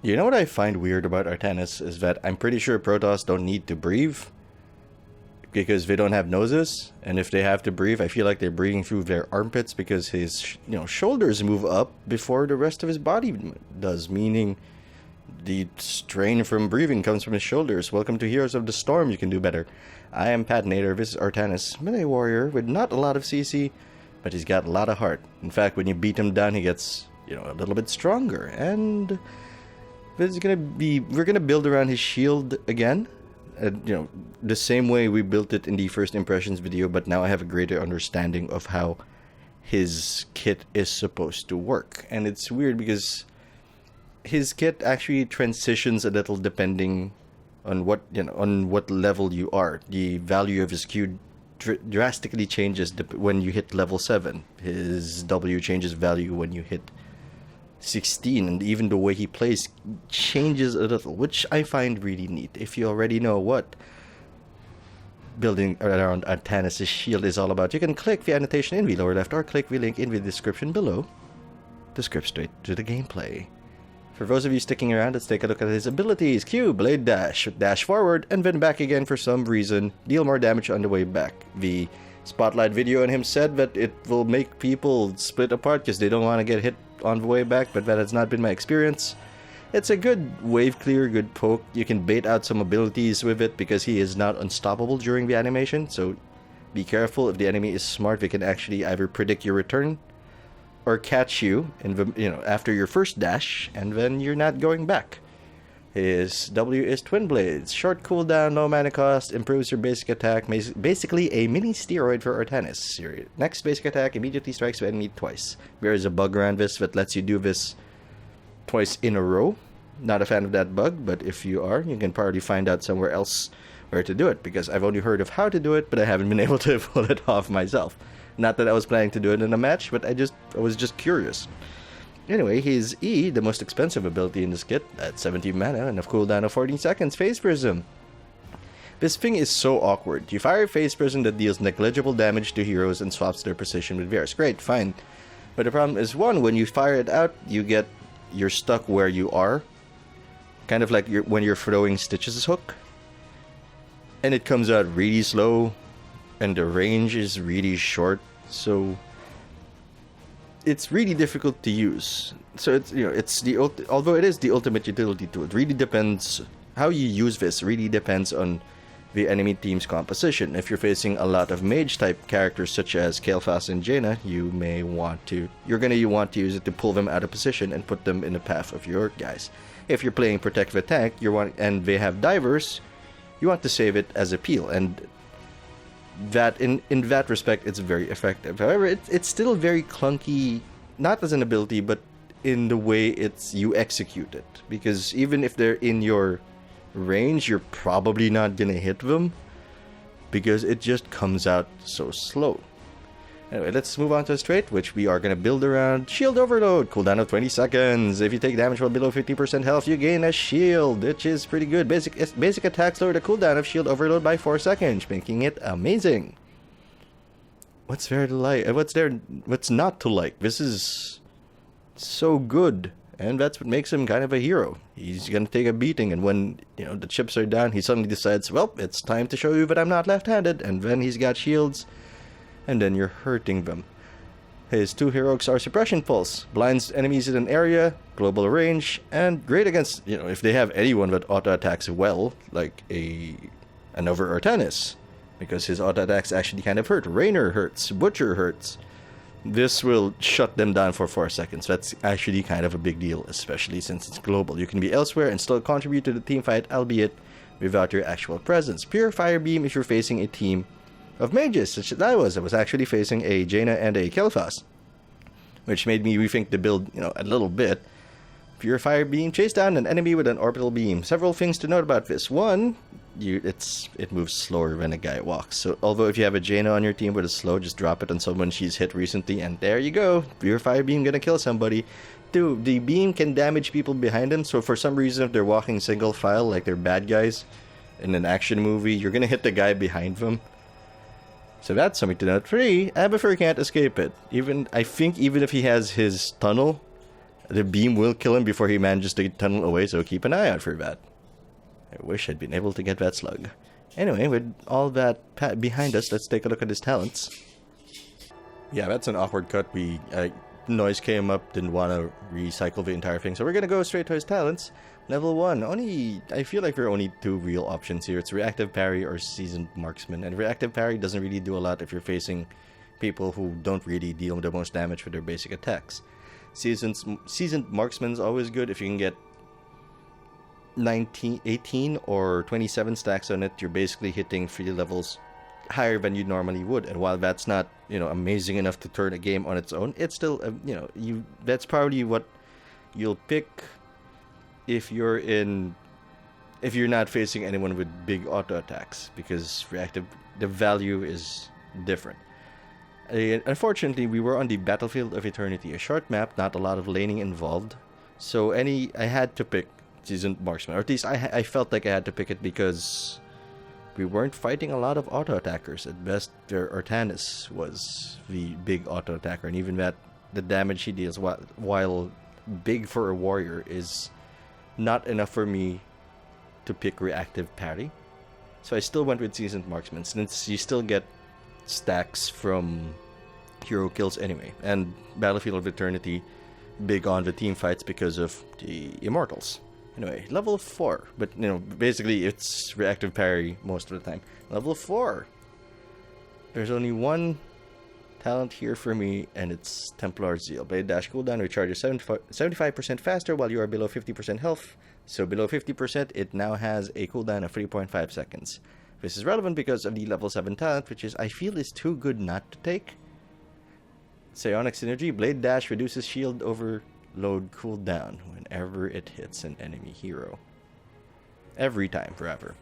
You know what I find weird about Artanis is that I'm pretty sure Protoss don't need to breathe because they don't have noses, and if they have to breathe, I feel like they're breathing through their armpits because his shoulders move up before the rest of his body does, meaning the strain from breathing comes from his shoulders. Welcome to Heroes of the Storm. You can do better. I am Patinator. This is Artanis, melee warrior with not a lot of CC, but he's got a lot of heart. In fact, when you beat him down, he gets a little bit stronger, and we're gonna build around his shield again. The same way we built it in the first impressions video, but now I have a greater understanding of how his kit is supposed to work. And it's weird because his kit actually transitions a little depending on what level you are. The value of his Q drastically changes when you hit level 7. His W changes value when you hit 16, and even the way he plays changes a little, which I find really neat. If you already know what building around Artanis' shield is all about, you can click the annotation in the lower left or click the link in the description below to skip straight to the gameplay. For those of you sticking around, let's take a look at his abilities. Q, blade dash, dash forward, and then back again for some reason. Deal more damage on the way back. The spotlight video on him said that it will make people split apart because they don't want to get hit on the way back, but that has not been my experience. It's a good wave clear, good poke. You can bait out some abilities with it because he is not unstoppable during the animation, so be careful. If the enemy is smart, they can actually either predict your return or catch you after your first dash, and then you're not going back. His W is Twin Blades. Short cooldown, low mana cost, improves your basic attack. Basically a mini steroid for Artanis. Your next basic attack immediately strikes the enemy twice. There is a bug around this that lets you do this twice in a row. Not a fan of that bug, but if you are, you can probably find out somewhere else where to do it, because I've only heard of how to do it, but I haven't been able to pull it off myself. Not that I was planning to do it in a match, but I was just curious. Anyway, his E, the most expensive ability in this kit, at 17 mana and a cooldown of 14 seconds, Phase Prism. This thing is so awkward. You fire a Phase Prism that deals negligible damage to heroes and swaps their position with theirs. Great, fine. But the problem is, one, when you fire it out, you're stuck where you are. Kind of like when you're throwing Stitch's hook. And it comes out really slow, and the range is really short, so it's really difficult to use. So although it is the ultimate utility tool, it really depends how you use this. Really depends on the enemy team's composition. If you're facing a lot of mage type characters such as Kael'thas and Jaina, you're gonna want to use it to pull them out of position and put them in the path of your guys. If you're playing protect the tank, and they have divers, you want to save it as a peel, and that in that respect it's very effective. However, it's still very clunky, not as an ability but in the way you execute it, because even if they're in your range, you're probably not gonna hit them because it just comes out so slow. Anyway, let's move on to a trait, which we are going to build around Shield Overload. Cooldown of 20 seconds. If you take damage while below 50% health, you gain a shield, which is pretty good. Basic attacks lower the cooldown of Shield Overload by 4 seconds, making it amazing. What's there to like? What's not to like? This is so good, and that's what makes him kind of a hero. He's going to take a beating, and when the chips are down, he suddenly decides, well, it's time to show you that I'm not left-handed, and then he's got shields. And then you're hurting them. His 2 heroics are Suppression Pulse, blinds enemies in an area, global range, and great against, if they have anyone that auto-attacks well, like another Artanis, because his auto-attacks actually kind of hurt. Rainer hurts, Butcher hurts. This will shut them down for 4 seconds. That's actually kind of a big deal, especially since it's global. You can be elsewhere and still contribute to the team fight, albeit without your actual presence. Pure Fire Beam if you're facing a team of mages, such as I was actually facing a Jaina and a Kael'thas, which made me rethink the build, a little bit. Pure Fire Beam, chase down an enemy with an orbital beam. Several things to note about this. One, it moves slower when a guy walks. So although if you have a Jaina on your team with a slow, just drop it on someone she's hit recently, and there you go. Pure Fire Beam gonna kill somebody. 2, the beam can damage people behind them. So for some reason, if they're walking single file like they're bad guys in an action movie, you're gonna hit the guy behind them. So that's something to note. 3, Abathur can't escape it. Even if he has his tunnel, The beam will kill him before he manages to tunnel away, so keep an eye out for that. I wish I'd been able to get that slug. Anyway, with all that behind us, let's take a look at his talents. Yeah, that's an awkward cut. Noise came up, didn't want to recycle the entire thing, so we're gonna go straight to his talents. Level 1, I feel like there are only two real options here. It's Reactive Parry or Seasoned Marksman, and Reactive Parry doesn't really do a lot if you're facing people who don't really deal the most damage with their basic attacks. Seasoned Marksman's always good if you can get 18 or 27 stacks on it. You're basically hitting 3 levels higher than you normally would, and while that's not, amazing enough to turn a game on its own, it's still, that's probably what you'll pick if you're not facing anyone with big auto attacks, because the value is different. Unfortunately, we were on the Battlefield of Eternity, a short map, not a lot of laning involved, so I had to pick Seasoned Marksman, or at least I felt like I had to pick it because we weren't fighting a lot of auto attackers. At best, Artanis was the big auto attacker, and even that, the damage he deals, while big for a warrior, is not enough for me to pick Reactive Parry. So I still went with Seasoned Marksman, since you still get stacks from hero kills anyway. And Battlefield of Eternity, big on the team fights because of the Immortals. Anyway, level 4. But, basically it's Reactive Parry most of the time. Level 4. There's only one talent here for me, and it's Templar Zeal. Blade Dash cooldown recharges 75% faster while you are below 50% health. So below 50%, it now has a cooldown of 3.5 seconds. This is relevant because of the level 7 talent, which I feel is too good not to take. Psionic Synergy. Blade Dash reduces shield overload cooldown whenever it hits an enemy hero. Every time, forever.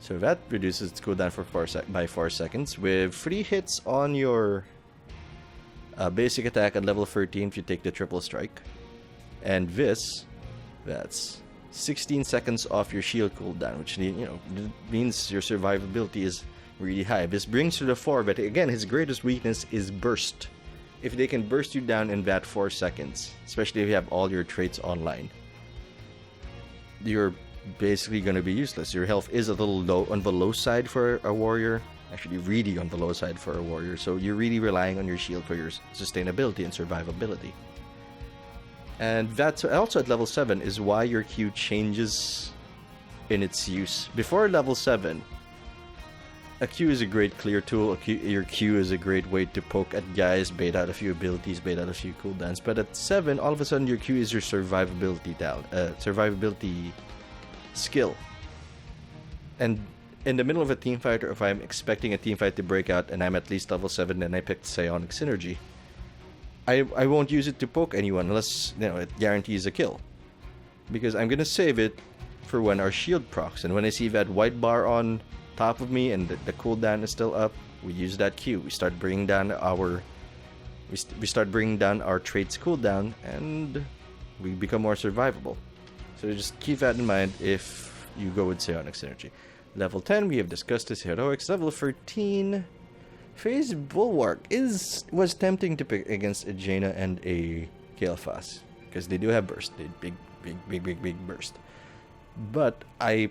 So that reduces its cooldown by 4 seconds, with 3 hits on your basic attack at level 13 if you take the triple strike. And that's 16 seconds off your shield cooldown, which means your survivability is really high. This brings to the fore, but again, his greatest weakness is burst. If they can burst you down in that 4 seconds, especially if you have all your traits online, you're basically going to be useless. Your health is a little low, on the low side for a warrior, actually really on the low side for a warrior, so you're really relying on your shield for your sustainability and survivability. And that's also at level 7 is why your Q changes in its use. Before level 7, a Q is a great clear tool. Your Q is a great way to poke at guys, bait out a few abilities, bait out a few cooldowns. But at 7, all of a sudden your Q is your survivability survivability skill. And in the middle of a team fight, or if I'm expecting a team fight to break out and I'm at least level 7 and I picked Psionic Synergy, I won't use it to poke anyone unless it guarantees a kill, because I'm gonna save it for when our shield procs, and when I see that white bar on top of me and the cooldown is still up, we use that Q. We start bringing down our traits cooldown, and we become more survivable. So just keep that in mind if you go with Psionic Synergy. Level 10, we have discussed his heroics. Level 13, Phase Bulwark was tempting to pick against a Jaina and a Kael'thas, because they do have burst. They big burst. But I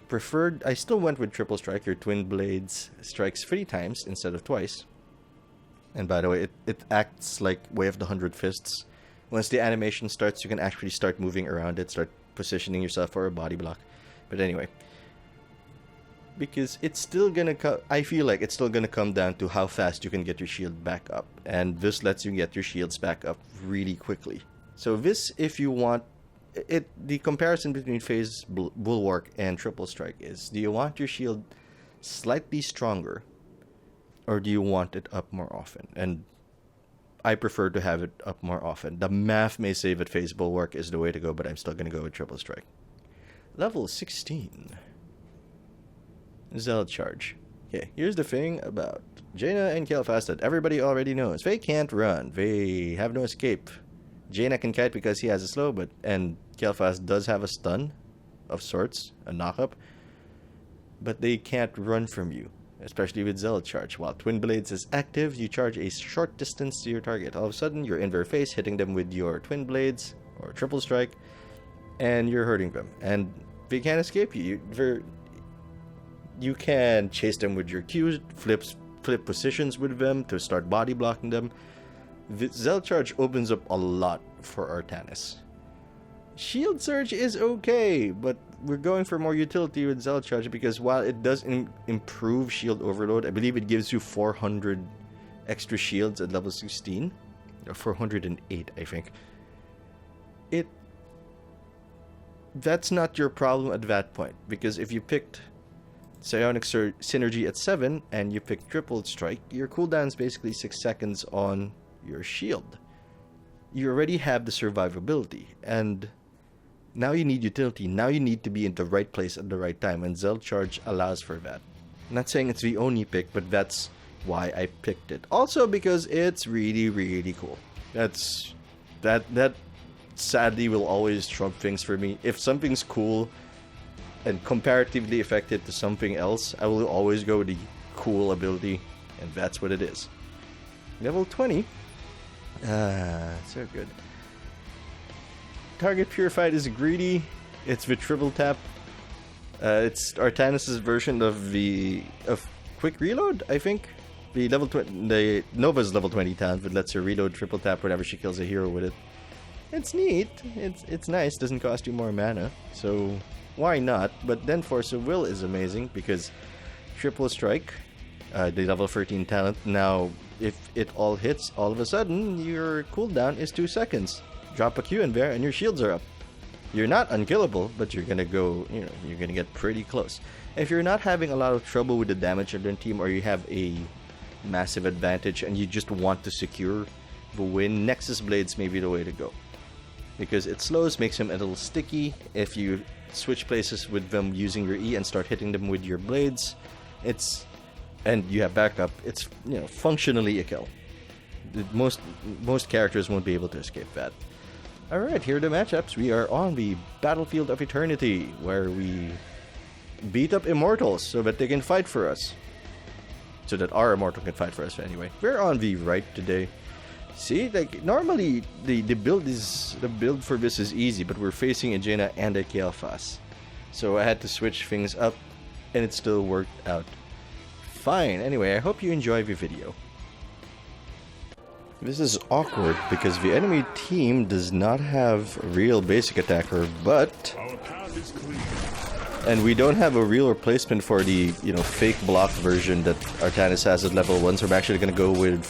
still went with Triple Strike. Your Twin Blades strikes 3 times instead of twice. And by the way, it acts like Way of the 100 Fists. Once the animation starts, you can actually start moving around it, start positioning yourself for a body block. But anyway, because it's still gonna I feel like it's still gonna come down to how fast you can get your shield back up, and this lets you get your shields back up really quickly. So this, if you want it, the comparison between Phase Bulwark and Triple Strike is: do you want your shield slightly stronger, or do you want it up more often? And I prefer to have it up more often. The math may say that Phase Bulwark is the way to go, but I'm still gonna go with Triple Strike. Level 16. Zealot Charge. Okay, here's the thing about Jaina and Kael'thas that everybody already knows. They can't run. They have no escape. Jaina can kite because he has a slow, and Kael'thas does have a stun of sorts, a knock-up, but they can't run from you, especially with Zealot Charge. While Twin Blades is active, you charge a short distance to your target. All of a sudden, you're in their face, hitting them with your Twin Blades, or triple strike, and you're hurting them. And they can't escape you. You can chase them with your Qs, flip positions with them to start body blocking them. The Zealot Charge opens up a lot for Artanis. Shield Surge is okay, but we're going for more utility with Zealot Charge because while it does improve shield overload, I believe it gives you 400 extra shields at level 16. Or 408, I think. That's not your problem at that point, because if you picked Psionic Synergy at 7 and you pick Triple Strike, your cooldown is basically 6 seconds on your shield. You already have the survivability, and now you need utility. Now you need to be in the right place at the right time, and Zealot Charge allows for that. I'm not saying it's the only pick, but that's why I picked it. Also because it's really, really cool. That sadly will always trump things for me. If something's cool and comparatively effective to something else, I will always go with the cool ability, and that's what it is. Level 20. So good. Target Purified is greedy. It's with triple tap. It's Artanis' version of quick reload, I think. The Nova's level 20 talent, but lets her reload triple tap whenever she kills a hero with it. It's neat. It's nice. Doesn't cost you more mana, so why not? But then Force of Will is amazing because triple strike, the level 13 talent. Now, if it all hits, all of a sudden your cooldown is 2 seconds. Drop a Q in there, and your shields are up. You're not unkillable, but you're gonna go. You're gonna get pretty close. If you're not having a lot of trouble with the damage on your team, or you have a massive advantage and you just want to secure the win, Nexus Blades may be the way to go, because it slows, makes them a little sticky. If you switch places with them using your E and start hitting them with your blades, and you have backup, it's functionally a kill. Most characters won't be able to escape that. Alright, here are the matchups. We are on the Battlefield of Eternity, where we beat up immortals so that they can fight for us. So that our immortal can fight for us anyway. We're on the right today. See, like normally the build for this is easy, but we're facing a Jaina and a Kael'thas. So I had to switch things up, and it still worked out fine. Anyway, I hope you enjoy the video. This is awkward because the enemy team does not have a real basic attacker, but and we don't have a real replacement for the fake block version that Artanis has at level 1, so we're actually gonna go with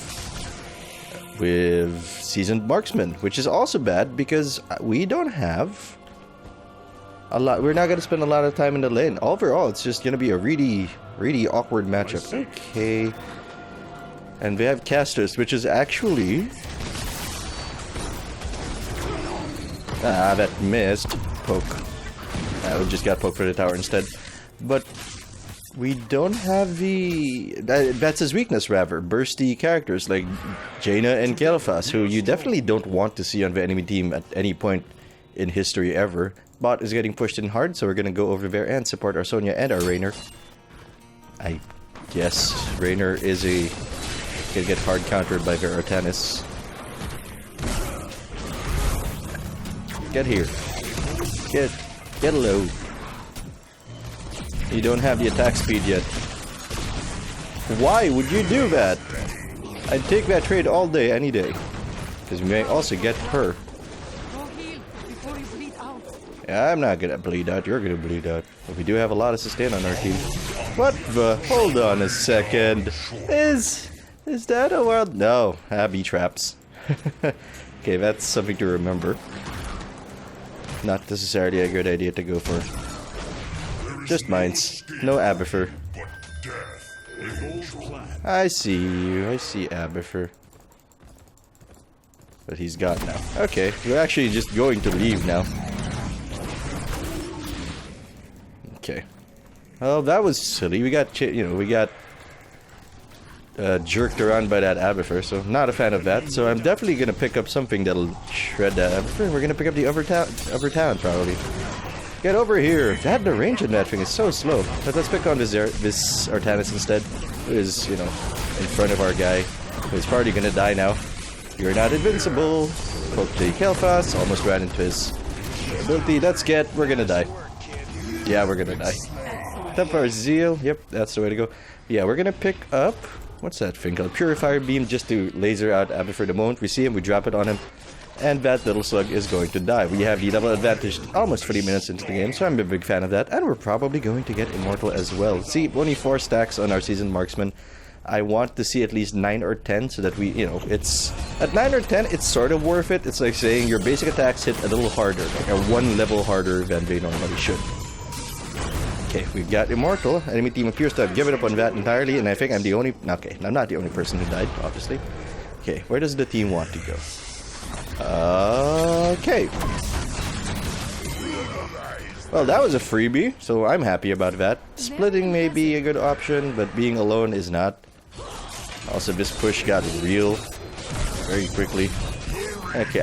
Seasoned Marksman, which is also bad because we don't have a lot. We're not gonna spend a lot of time in the lane. Overall, it's just gonna be a really, really awkward matchup. Okay. And we have casters, which is actually that missed. Poke. We just got poked for the tower instead. But we don't have that's his weakness, rather. Bursty characters like Jaina and Kael'thas, who you definitely don't want to see on the enemy team at any point in history ever. Bot is getting pushed in hard, so we're gonna go over there and support our Sonya and our Raynor. I guess Raynor is gonna get hard countered by their Artanis. Get here. Get low. You don't have the attack speed yet. Why would you do that? I'd take that trade all day, any day. Because we may also get her. Yeah, I'm not gonna bleed out, you're gonna bleed out. But we do have a lot of sustain on our team. What the? Hold on a second. Is that a world? No, bee traps. Okay, that's something to remember. Not necessarily a good idea to go for. Just mines. No Abathur. I see you. I see Abathur. But he's gone now. Okay, we're actually just going to leave now. Okay. Well, that was silly. We got jerked around by that Abathur, so not a fan of that. So I'm definitely gonna pick up something that'll shred that Abathur. We're gonna pick up the upper town probably. Get over here! The range in that thing is so slow. But let's pick on this Artanis instead, who is in front of our guy, who's probably gonna die now. You're not invincible. Poke the Kel'Thas, almost ran into his ability. We're gonna die. Yeah, we're gonna die. Temp our Zeal, yep, that's the way to go. Yeah, we're gonna pick up, what's that thing called? Purifier Beam, just to laser out Abathur the moment we see him, we drop it on him. And that little slug is going to die. We have the double advantage almost 40 minutes into the game, so I'm a big fan of that. And we're probably going to get Immortal as well. See, only 4 stacks on our Seasoned Marksman. I want to see at least 9 or 10 so that we, you know, it's... At 9 or 10, it's sort of worth it. It's like saying your basic attacks hit a little harder, like a 1 level harder than they normally should. Okay, we've got Immortal. Enemy team appears to have given up on that entirely, and I think I'm the only... Okay, I'm not the only person who died, obviously. Okay, where does the team want to go? Okay. Well, that was a freebie, so I'm happy about that. Splitting may be a good option, but being alone is not. Also, this push got real very quickly. Okay,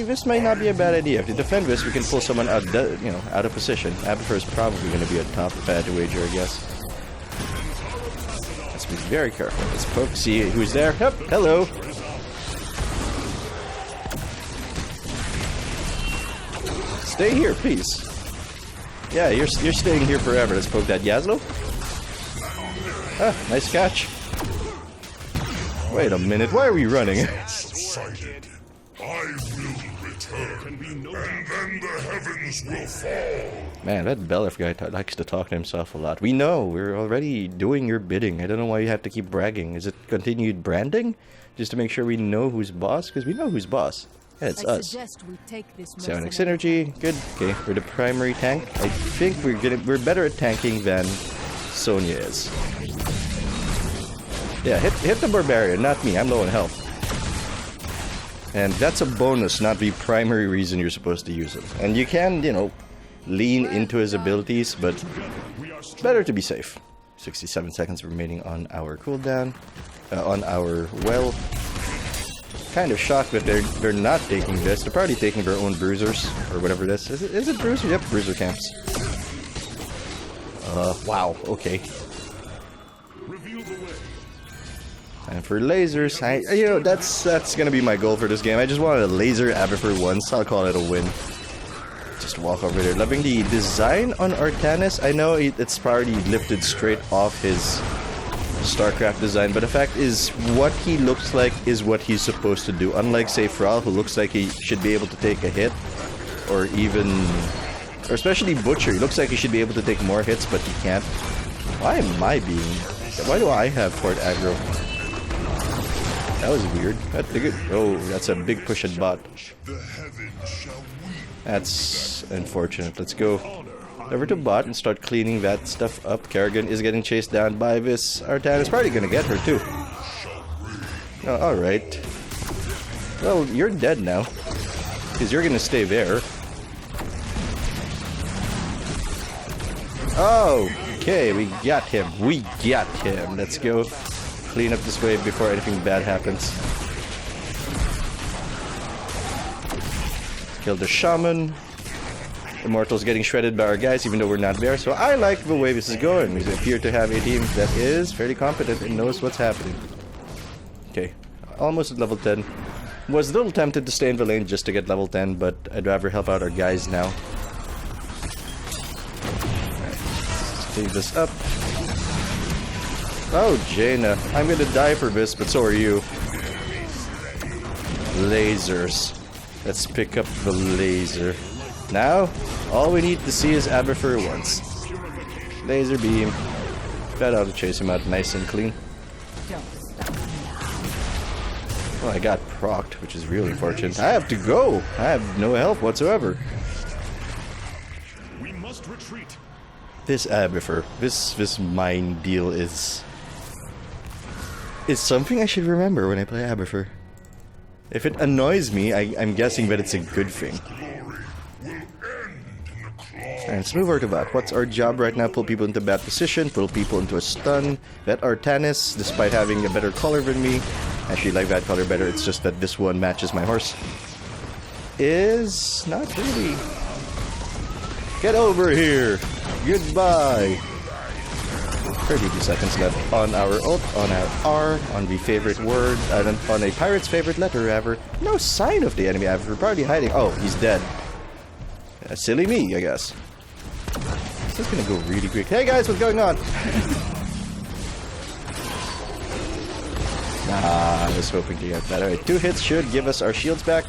this might not be a bad idea. If they defend this, we can pull someone out, out of position. Abathur is probably going to be a top if I had to wager, I guess. Let's be very careful. Let's poke, see who's there. Yep, hello. Stay here, please. Yeah, you're staying here forever. Let's poke that Yaslo. Ah, nice catch. Wait a minute, why are we running? I will return, and then the heavens will fall. Man, that Belef guy likes to talk to himself a lot. We know, we're already doing your bidding. I don't know why you have to keep bragging. Is it continued branding? Just to make sure we know who's boss? Because we know who's boss. Yeah, it's us. Psionic Synergy, good. Okay, we're the primary tank. I think we're better at tanking than Sonya is. Yeah, hit the Barbarian, not me. I'm low in health. And that's a bonus, not the primary reason you're supposed to use it. And you can, lean into his abilities, but better to be safe. 67 seconds remaining on our cooldown, on our well. Kind of shocked that they're not taking this. They're probably taking their own bruisers or whatever this is. Is it bruiser? Yep, bruiser camps. Wow. Okay. And for lasers, that's gonna be my goal for this game. I just wanted to laser Abathur once. I'll call it a win. Just walk over there. Loving the design on Artanis. I know it's probably lifted straight off his StarCraft design, but the fact is, what he looks like is what he's supposed to do. Unlike, say, Thrall, who looks like he should be able to take a hit, or especially Butcher, he looks like he should be able to take more hits, but he can't. Why do I have Port Aggro? That was weird. That's a big push at bot. That's unfortunate. Let's go over to bot and start cleaning that stuff up. Kerrigan is getting chased down by this Artanis. Probably gonna get her too. Oh, alright. Well, you're dead now. Because you're gonna stay there. Oh, okay, we got him. Let's go clean up this wave before anything bad happens. Kill the Shaman. Immortal's getting shredded by our guys, even though we're not there. So I like the way this is going. We appear to have a team that is fairly competent and knows what's happening. Okay, almost at level 10. Was a little tempted to stay in the lane just to get level 10, but I'd rather help out our guys now. Alright, let's clean this up. Oh, Jaina. I'm gonna die for this, but so are you. Lasers. Let's pick up the laser. Now, all we need to see is Abathur once. Laser beam. That ought to chase him out nice and clean. Well, I got procced, which is really unfortunate. I have to go! I have no health whatsoever. We must retreat. This Abathur, this mine deal is something I should remember when I play Abathur. If it annoys me, I'm guessing that it's a good thing. Alright, let's move over to that. What's our job right now? Pull people into bad position, pull people into a stun. That Artanis, despite having a better color than me, actually like that color better, it's just that this one matches my horse, is not really. Get over here! Goodbye! 32 seconds left on our ult, on our R, on the favorite word, on a pirate's favorite letter ever. No sign of the enemy ever. Probably hiding. Oh, he's dead. Silly me, I guess. This is gonna go really quick. Hey guys, what's going on? I was hoping to get that. Alright, 2 hits should give us our shields back.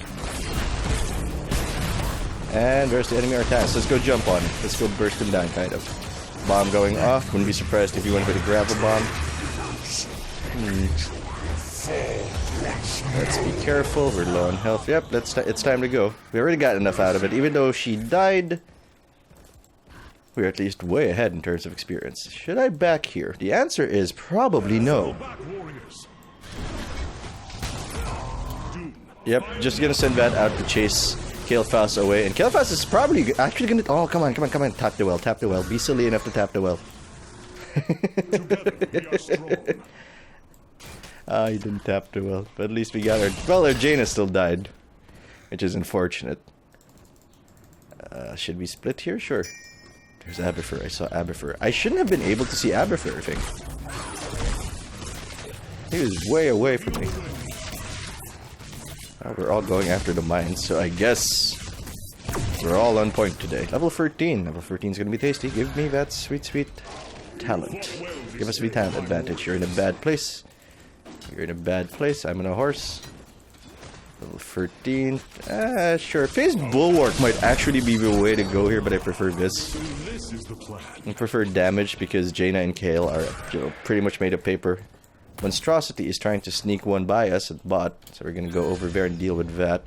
And there's the enemy Artanis. Let's go jump on him. Let's go burst him down, kind of. Bomb going off. Wouldn't be surprised if you went with a gravel bomb. Let's be careful. We're low on health. Yep, it's time to go. We already got enough out of it. Even though she died, we're at least way ahead in terms of experience. Should I back here? The answer is probably no. Yep, just gonna send that out to chase Kael'thas away, and Kael'thas is probably actually gonna. Oh, come on, tap the well, tap the well. Be silly enough to tap the well. He didn't tap the well, but at least we got our. Well, our Jaina still died, which is unfortunate. Should we split here? Sure. There's Abifer. I saw Abifer. I shouldn't have been able to see Abifer, I think. He was way away from me. We're all going after the mines, so I guess we're all on point today. Level 13. Level 13 is going to be tasty. Give me that sweet, sweet talent. Give us the talent advantage. You're in a bad place. You're in a bad place. I'm on a horse. Level 13. Sure. Phase Bulwark might actually be the way to go here, but I prefer this. I prefer damage because Jaina and Kael are, pretty much made of paper. Monstrosity is trying to sneak one by us at bot, so we're gonna go over there and deal with that.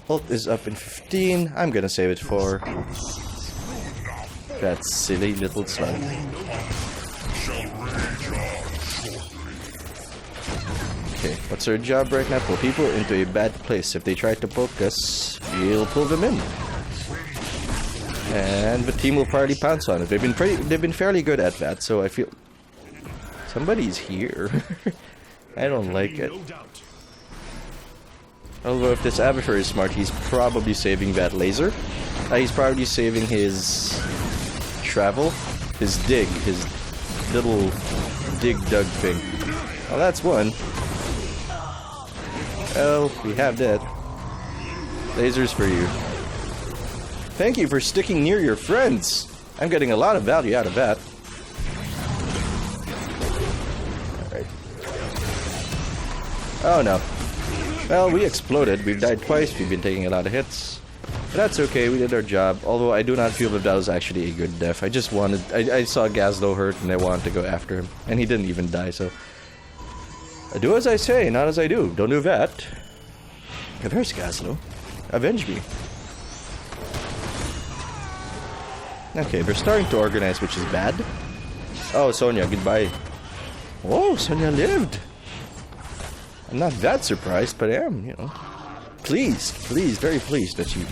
Ult is up in 15. I'm gonna save it for that silly little slug. Okay, what's our job right now? Pull people into a bad place. If they try to poke us, we'll pull them in. And the team will probably pounce on it. They've been fairly good at that, so I feel somebody's here. I don't like it. Although if this Abifer is smart, he's probably saving that laser. He's probably saving his travel, his dig, his little dig-dug thing. Oh, that's one. Oh, we have that. Lasers for you. Thank you for sticking near your friends. I'm getting a lot of value out of that. Alright. Oh no. Well, we exploded. We've died twice. We've been taking a lot of hits. But that's okay. We did our job. Although I do not feel that was actually a good death. I just wanted... I saw Gazlo hurt and I wanted to go after him. And he didn't even die, so... I do as I say, not as I do. Don't do that. There's Gazlo. Avenge me. Okay, they're starting to organize, which is bad. Oh, Sonya, goodbye. Oh, Sonya lived. I'm not that surprised, but I am, you know. Pleased, very pleased that she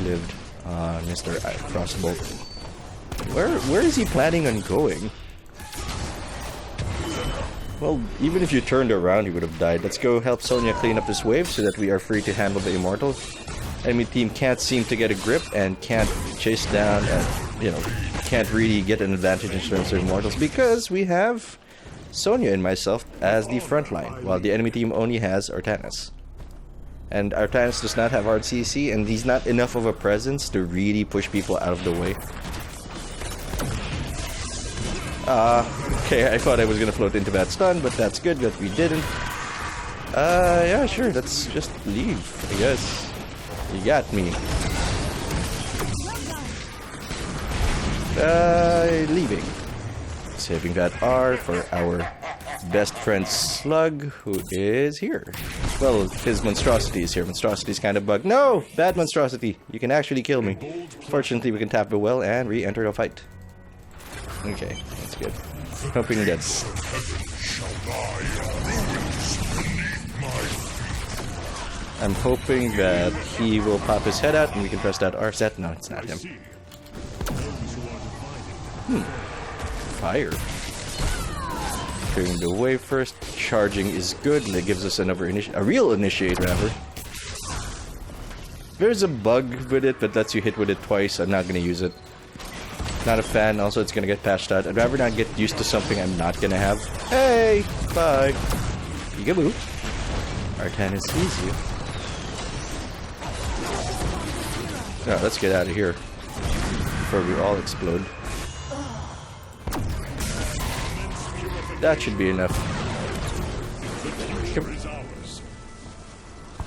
lived. Mr. Crossbow. Where is he planning on going? Well, even if you turned around, he would have died. Let's go help Sonya clean up this wave so that we are free to handle the Immortals. Enemy team can't seem to get a grip and can't chase down and, you know, can't really get an advantage in terms of Immortals because we have Sonya and myself as the front line, while the enemy team only has Artanis. And Artanis does not have hard CC, and he's not enough of a presence to really push people out of the way. Okay, I thought I was gonna float into that stun, but that's good that we didn't. Yeah, sure, let's just leave, I guess. You got me. Leaving. Saving that R for our best friend Slug, who is here. Well, his Monstrosity is here. Monstrosity's kind of bugged. No! Bad Monstrosity. You can actually kill me. Fortunately, we can tap the well and re-enter the fight. Okay, that's good. Hoping that... I'm hoping that he will pop his head out and we can press that R set. No, it's not him. Fire. Clearing the way first. Charging is good. That gives us another a real initiate, rather. There's a bug with it that lets you hit with it twice. I'm not going to use it. Not a fan. Also, it's gonna get patched out. I'd rather not get used to something I'm not gonna have. Hey! Bye! Peekaboo. Artanis sees you. No, let's get out of here before we all explode. That should be enough.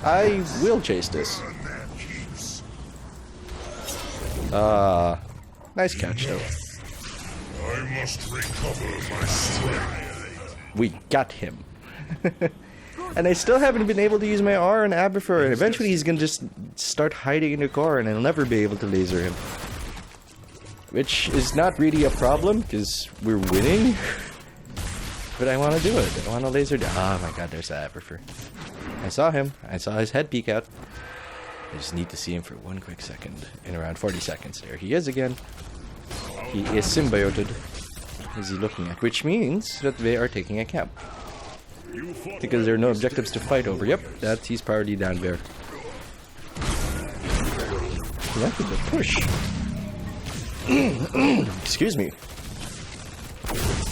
I will chase this. Nice catch though. I must recover my strength. We got him. And I still haven't been able to use my R on Aberfer, and eventually he's gonna just start hiding in the core and I'll never be able to laser him. Which is not really a problem, because we're winning. But I want to do it. I want to laser down. Oh my god, there's Aberfer. I saw him. I saw his head peek out. I just need to see him for one quick second. In around 40 seconds. There he is again. He is symbioted. What is he looking at? Which means that they are taking a camp. Because there are no objectives to fight over. Yep, that's he's priority down there. Look at the push. Excuse me.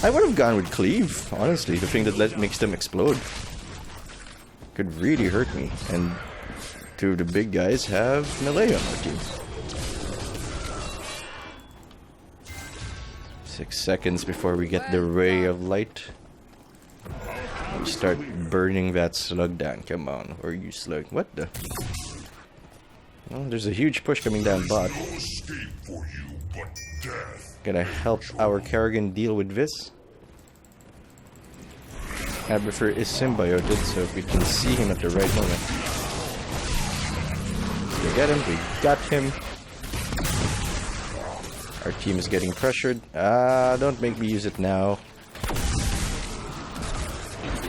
I would have gone with Cleave, honestly. The thing that makes them explode could really hurt me. And two of the big guys have melee on our team. 6 seconds before we get the ray of light. We start burning that slug down. Come on, or you slug. What the? Oh, there's a huge push coming down bot. Gonna help our Kerrigan deal with this. Aberfer is symbioted, so if we can see him at the right moment. We get him, we got him. Our team is getting pressured. Don't make me use it now.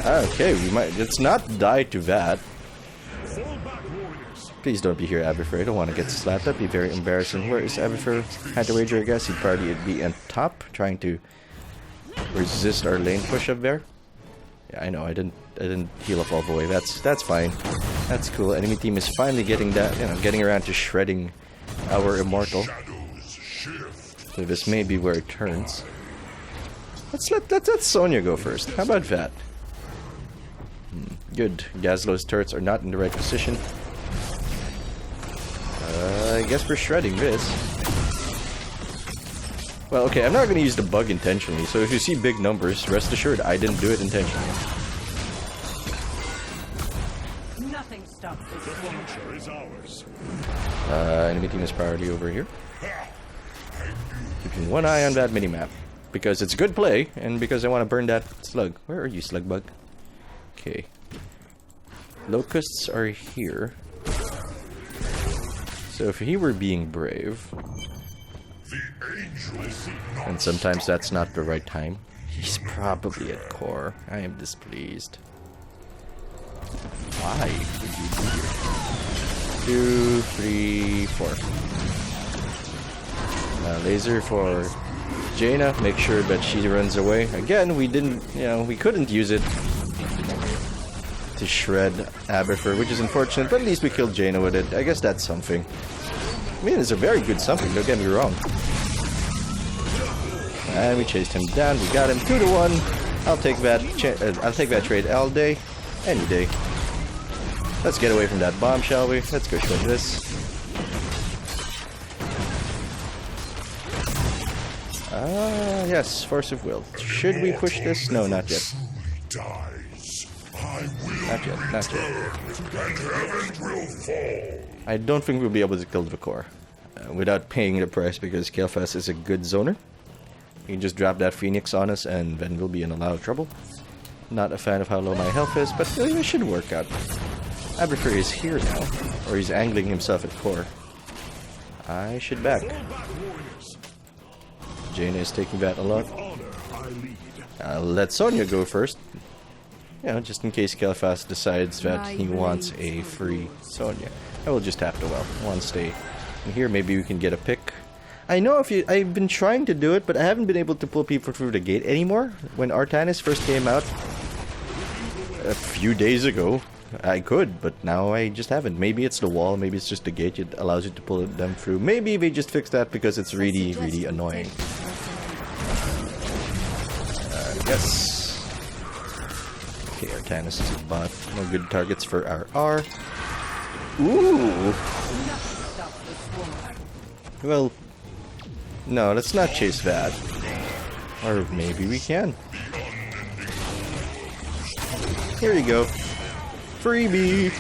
Okay, we might. Let's not die to that. Please don't be here, Aberfer. I don't want to get slapped. That'd be very embarrassing. Where is Aberfer? Had to wager, I guess. He'd probably be on top, trying to resist our lane push up there. Yeah, I know. I didn't heal up all the way. That's fine. That's cool. Enemy team is finally getting that. You know, getting around to shredding our immortal. So this may be where it turns. Let's let Sonya go first. How about that? Good. Gazlo's turrets are not in the right position. I guess we're shredding this. Well, okay, I'm not going to use the bug intentionally, so if you see big numbers, rest assured I didn't do it intentionally. Nothing stops this. The future is ours. Enemy team is priority over here. Keeping one eye on that minimap. Because it's good play, and because I want to burn that slug. Where are you, slug bug? Okay. Locusts are here. So if he were being brave, and sometimes that's not the right time, he's probably at core. I am displeased. Why would you be here? 2, 3, 4. Laser for Jaina. Make sure that she runs away. Again, we didn't, we couldn't use it to shred Aberfer, which is unfortunate, but at least we killed Jaina with it. I guess that's something. I mean, it's a very good something, don't get me wrong. And we chased him down, we got him 2-1. I'll take that trade all day, any day. Let's get away from that bomb, shall we? Let's go shred this. Yes, force of will. Should we push this? No, not yet. Not yet, not yet. I don't think we'll be able to kill the core without paying the price, because Kael'thas is a good zoner. He can just drop that Phoenix on us and then we'll be in a lot of trouble. Not a fan of how low my health is, but it should work out. Aberfer is here now, or he's angling himself at core. I should back. Jaina is taking that a lot. I'll let Sonya go first. Just in case Kael'thas decides that he wants a free Sonya. I will just have to, one stay in here. Maybe we can get a pick. I know I've been trying to do it, but I haven't been able to pull people through the gate anymore. When Artanis first came out a few days ago, I could, but now I just haven't. Maybe it's the wall, maybe it's just the gate that allows you to pull them through. Maybe they just fixed that because it's really, really annoying. Yes. Okay, Artanis is a bot. No good targets for our R. Ooh! Well, no, let's not chase that. Or maybe we can. Here you go. Freebie!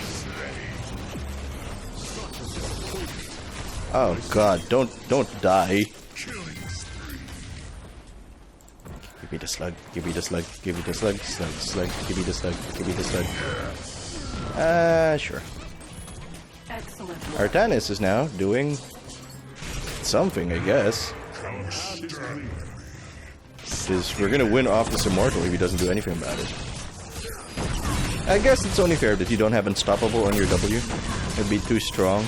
Oh god, don't die. Give me the slug, give me the slug, give me the slug, slug, give me the slug, give me the slug. Sure. Artanis is now doing something, I guess. Because we're gonna win off this Immortal if he doesn't do anything about it. I guess it's only fair that you don't have Unstoppable on your W. It'd be too strong.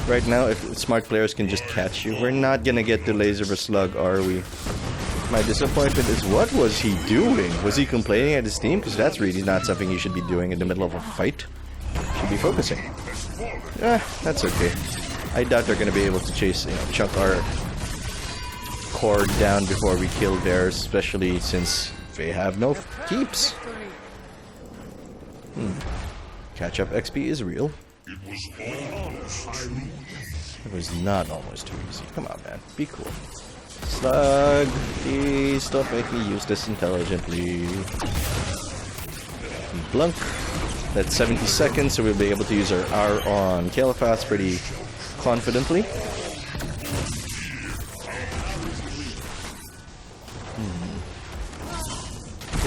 Right now, if smart players can just catch you, we're not gonna get the laser for slug, are we? My disappointment is, what was he doing? Was he complaining at his team? Because that's really not something you should be doing in the middle of a fight. You should be focusing. That's okay. I doubt they're gonna be able to chase, chunk our core down before we kill theirs, especially since they have no keeps. Catch up XP is real. It was not almost too easy. Come on, man. Be cool. Slug, please don't make me use this intelligently. Blunk. That's 70 seconds, so we'll be able to use our R on Caliphas pretty confidently.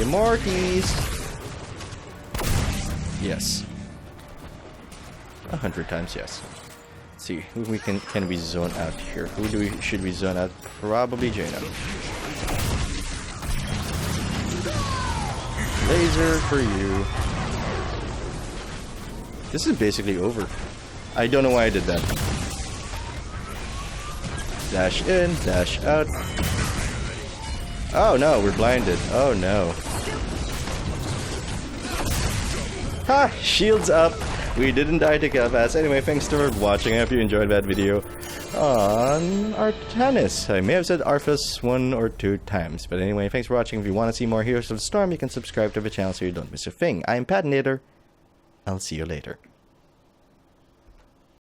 Immorties! Yes. 100 times yes. Let's see, who can we zone out here? Who should we zone out? Probably Jaina. Laser for you. This is basically over. I don't know why I did that. Dash in, dash out. Oh no, we're blinded. Oh no. Ha! Shields up! We didn't die to Caliphas. Anyway, thanks for watching. I hope you enjoyed that video on Artanis. I may have said Arthas 1 or 2 times. But anyway, thanks for watching. If you want to see more Heroes of the Storm, you can subscribe to the channel so you don't miss a thing. I'm Patinator. I'll see you later.